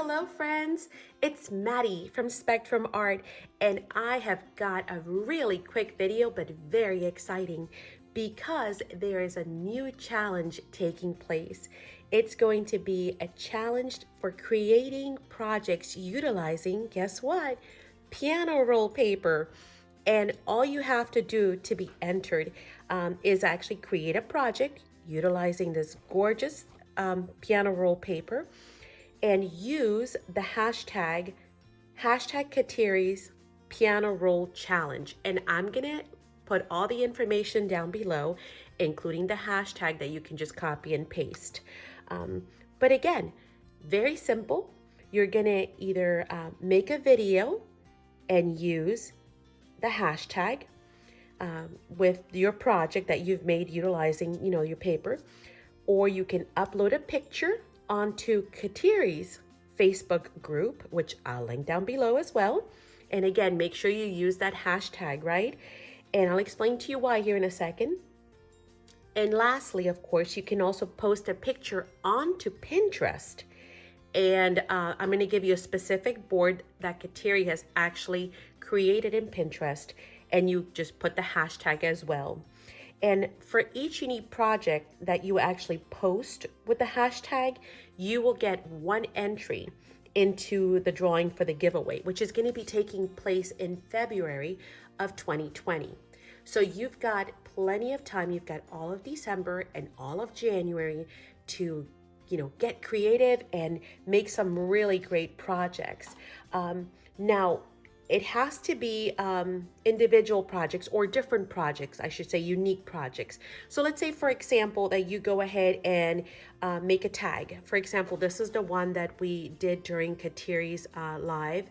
hello friends. It's Maddie from Spectrum Art, and I have got a really quick video but very exciting because there is a new challenge taking place. It's going to be a challenge for creating projects utilizing, guess what? Piano roll paper. And all you have to do to be entered is actually create a project utilizing this gorgeous piano roll paper and use the hashtag KATERI'S piano roll challenge. And I'm gonna put all the information down below, including the hashtag that you can just copy and paste. But again, very simple. You're gonna either make a video and use the hashtag with your project that you've made utilizing, your paper, or you can upload a picture onto KATERI'S Facebook group, which I'll link down below as well. And again, make sure you use that hashtag, right? And I'll explain to you why here in a second. And lastly, of course, you can also post a picture onto Pinterest. And I'm going to give you a specific board that KATERI has actually created in Pinterest, and you just put the hashtag as well. And for each unique project that you actually post with the hashtag, you will get one entry into the drawing for the giveaway, which is going to be taking place in February of 2020. So you've got plenty of time. You've got all of December and all of January to get creative and make some really great projects. Now, it has to be individual projects or different projects, I should say, unique projects. So let's say, for example, that you go ahead and make a tag. For example, this is the one that we did during KATERI'S live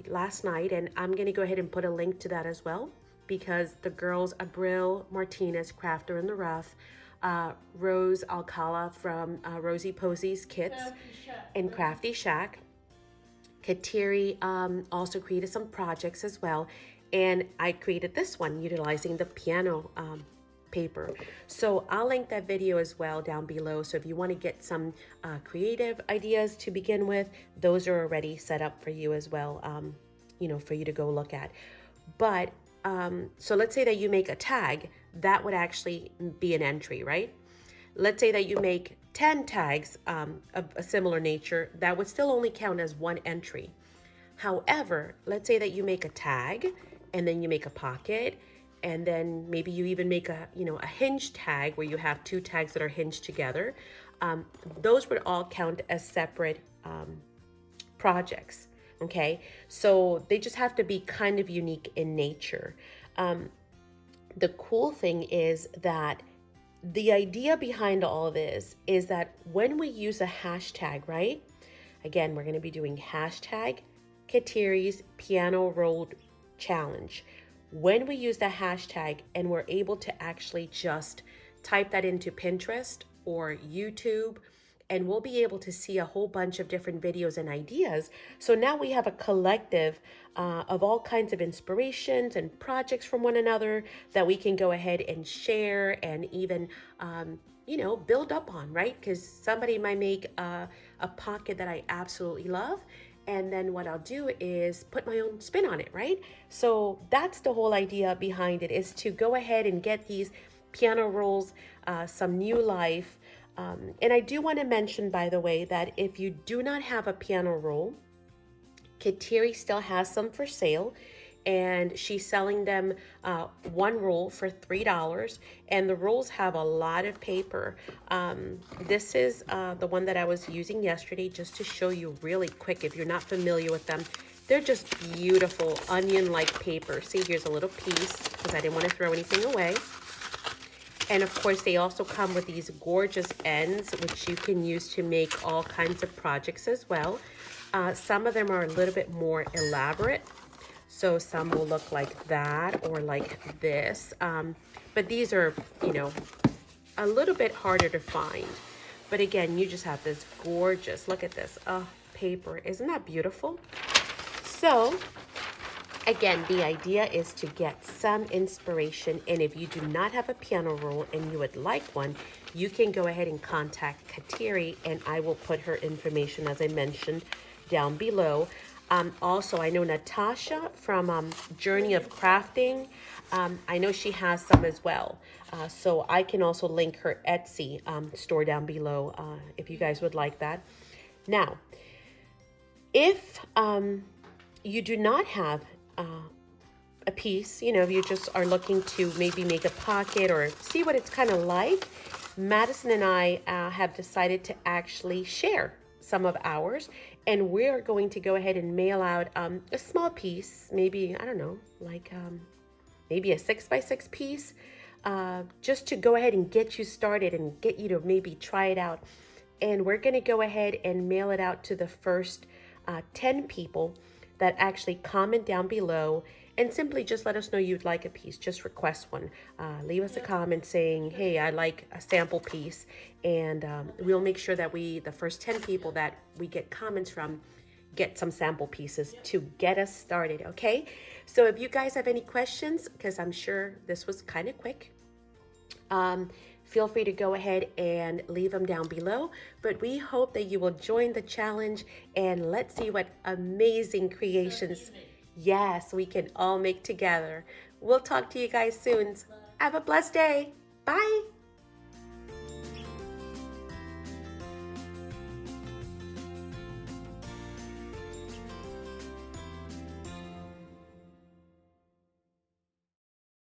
last night, and I'm going to go ahead and put a link to that as well, because the girls, Abril Martinez, Crafter in the Rough, Rose Alcala from Rosie Posey's Kits and Crafty Shack. KATERI also created some projects as well, and I created this one utilizing the piano paper. So I'll link that video as well down below. So if you want to get some creative ideas to begin with, those are already set up for you as well, for you to go look at. But so let's say that you make a tag, that would actually be an entry, right? Let's say that you make 10 tags of a similar nature, that would still only count as one entry. However, let's say that you make a tag and then you make a pocket, and then maybe you even make a hinge tag where you have two tags that are hinged together. Those would all count as separate projects. Okay, so they just have to be kind of unique in nature. The cool thing is that the idea behind all of this is that when we use a hashtag, right? Again, we're going to be doing hashtag KATERI'S piano roll challenge. When we use the hashtag and we're able to actually just type that into Pinterest or YouTube, and we'll be able to see a whole bunch of different videos and ideas. So now we have a collective of all kinds of inspirations and projects from one another that we can go ahead and share and even, build up on, right? Because somebody might make a pocket that I absolutely love, and then what I'll do is put my own spin on it, right? So that's the whole idea behind it, is to go ahead and get these piano rolls some new life. And I do want to mention, by the way, that if you do not have a piano roll, KATERI still has some for sale, and she's selling them one roll for $3, and the rolls have a lot of paper. This is the one that I was using yesterday, just to show you really quick if you're not familiar with them. They're just beautiful onion-like paper. See, here's a little piece because I didn't want to throw anything away. And of course, they also come with these gorgeous ends, which you can use to make all kinds of projects as well. Some of them are a little bit more elaborate. So some will look like that or like this. But these are, a little bit harder to find. But again, you just have this gorgeous, look at this, paper. Isn't that beautiful? So Again, the idea is to get some inspiration, and if you do not have a piano roll and you would like one, you can go ahead and contact Kateri, and I will put her information, as I mentioned, down below. Also, I know Natasha from Journey of Crafting. I know she has some as well. So I can also link her Etsy store down below if you guys would like that. Now, if you do not have a piece, you know, if you just are looking to maybe make a pocket or see what it's kind of like, Madison and I have decided to actually share some of ours, and we're going to go ahead and mail out a small piece, maybe, I don't know, like maybe a 6x6 piece, just to go ahead and get you started and get you to maybe try it out. And we're going to go ahead and mail it out to the first 10 people that actually comment down below and simply just let us know you'd like a piece. Just request one. Leave us a comment saying, hey, I like a sample piece. And we'll make sure that the first 10 people that we get comments from, get some sample pieces to get us started, okay? So if you guys have any questions, because I'm sure this was kind of quick, feel free to go ahead and leave them down below. But we hope that you will join the challenge, and let's see what amazing creations, yes, we can all make together. We'll talk to you guys soon. Have a blessed day. Bye.